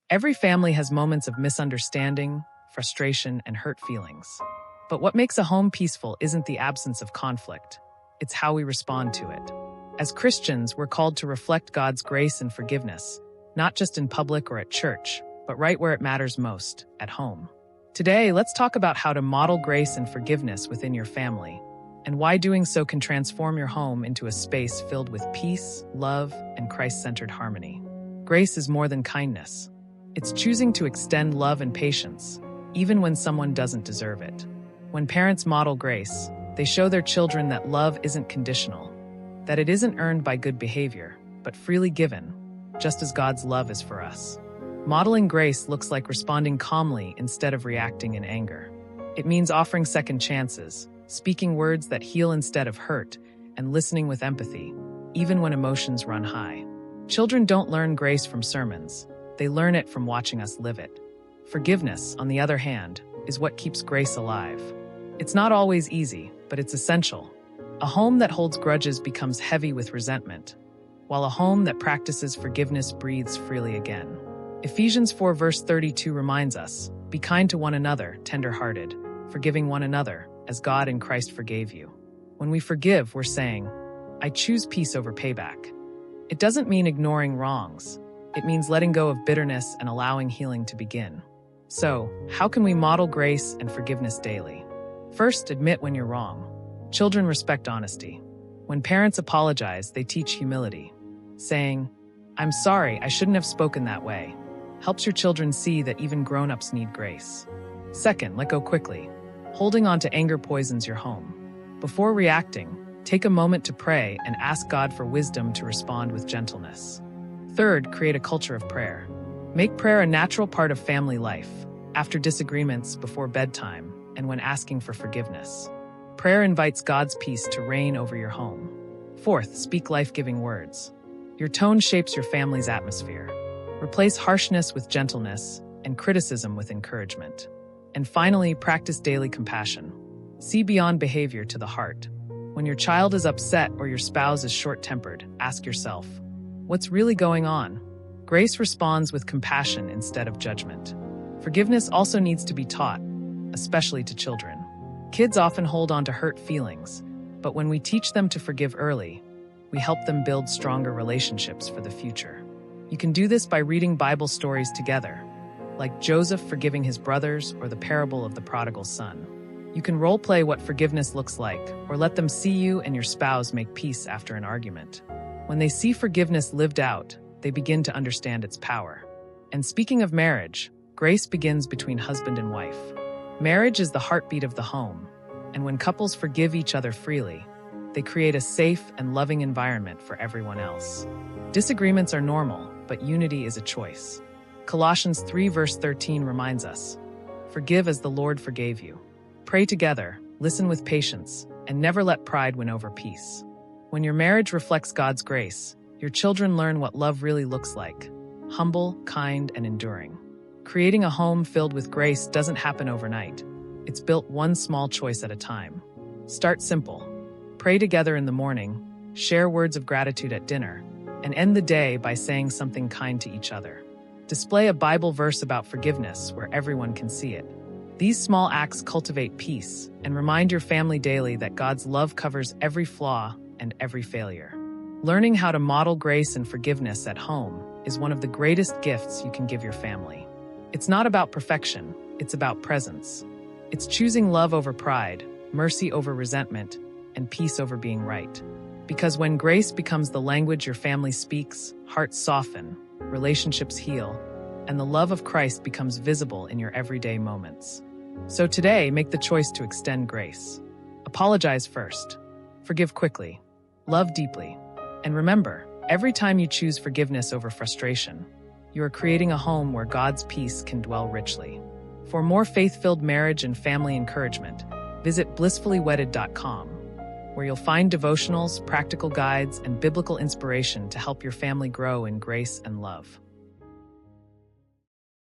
Every family has moments of misunderstanding, frustration, and hurt feelings. But what makes a home peaceful isn't the absence of conflict. It's how we respond to it. As Christians, we're called to reflect God's grace and forgiveness, not just in public or at church, but right where it matters most, at home. Today, let's talk about how to model grace and forgiveness within your family, and why doing so can transform your home into a space filled with peace, love, and Christ-centered harmony. Grace is more than kindness. It's choosing to extend love and patience, even when someone doesn't deserve it. When parents model grace, they show their children that love isn't conditional, that it isn't earned by good behavior, but freely given, just as God's love is for us. Modeling grace looks like responding calmly instead of reacting in anger. It means offering second chances, speaking words that heal instead of hurt, and listening with empathy, even when emotions run high. Children don't learn grace from sermons. They learn it from watching us live it. Forgiveness, on the other hand, is what keeps grace alive. It's not always easy, but it's essential. A home that holds grudges becomes heavy with resentment, while a home that practices forgiveness breathes freely again. Ephesians 4 verse 32 reminds us, "Be kind to one another, tender-hearted, forgiving one another, as God in Christ forgave you." When we forgive, we're saying, "I choose peace over payback." It doesn't mean ignoring wrongs. It means letting go of bitterness and allowing healing to begin. So, how can we model grace and forgiveness daily? First, admit when you're wrong. Children respect honesty. When parents apologize, they teach humility. Saying, "I'm sorry, I shouldn't have spoken that way," helps your children see that even grown-ups need grace. Second, let go quickly. Holding on to anger poisons your home. Before reacting, take a moment to pray and ask God for wisdom to respond with gentleness. Third, create a culture of prayer. Make prayer a natural part of family life, after disagreements, before bedtime, and when asking for forgiveness. Prayer invites God's peace to reign over your home. Fourth, speak life-giving words. Your tone shapes your family's atmosphere. Replace harshness with gentleness and criticism with encouragement. And finally, practice daily compassion. See beyond behavior to the heart. When your child is upset or your spouse is short-tempered, ask yourself, what's really going on? Grace responds with compassion instead of judgment. Forgiveness also needs to be taught, especially to children. Kids often hold on to hurt feelings, but when we teach them to forgive early, we help them build stronger relationships for the future. You can do this by reading Bible stories together, like Joseph forgiving his brothers or the parable of the prodigal son. You can role-play what forgiveness looks like, or let them see you and your spouse make peace after an argument. When they see forgiveness lived out, they begin to understand its power. And speaking of marriage, grace begins between husband and wife. Marriage is the heartbeat of the home, and when couples forgive each other freely, they create a safe and loving environment for everyone else. Disagreements are normal, but unity is a choice. Colossians 3 verse 13 reminds us, "Forgive as the Lord forgave you." Pray together, listen with patience, and never let pride win over peace. When your marriage reflects God's grace, your children learn what love really looks like: humble, kind, and enduring. Creating a home filled with grace doesn't happen overnight. It's built one small choice at a time. Start simple. Pray together in the morning, share words of gratitude at dinner, and end the day by saying something kind to each other. Display a Bible verse about forgiveness where everyone can see it. These small acts cultivate peace and remind your family daily that God's love covers every flaw and every failure. Learning how to model grace and forgiveness at home is one of the greatest gifts you can give your family. It's not about perfection, it's about presence. It's choosing love over pride, mercy over resentment, and peace over being right. Because when grace becomes the language your family speaks, hearts soften, relationships heal, and the love of Christ becomes visible in your everyday moments. So today, make the choice to extend grace. Apologize first. Forgive quickly. Love deeply. And remember, every time you choose forgiveness over frustration, you are creating a home where God's peace can dwell richly. For more faith-filled marriage and family encouragement, visit blissfullywedded.com, where you'll find devotionals, practical guides, and biblical inspiration to help your family grow in grace and love.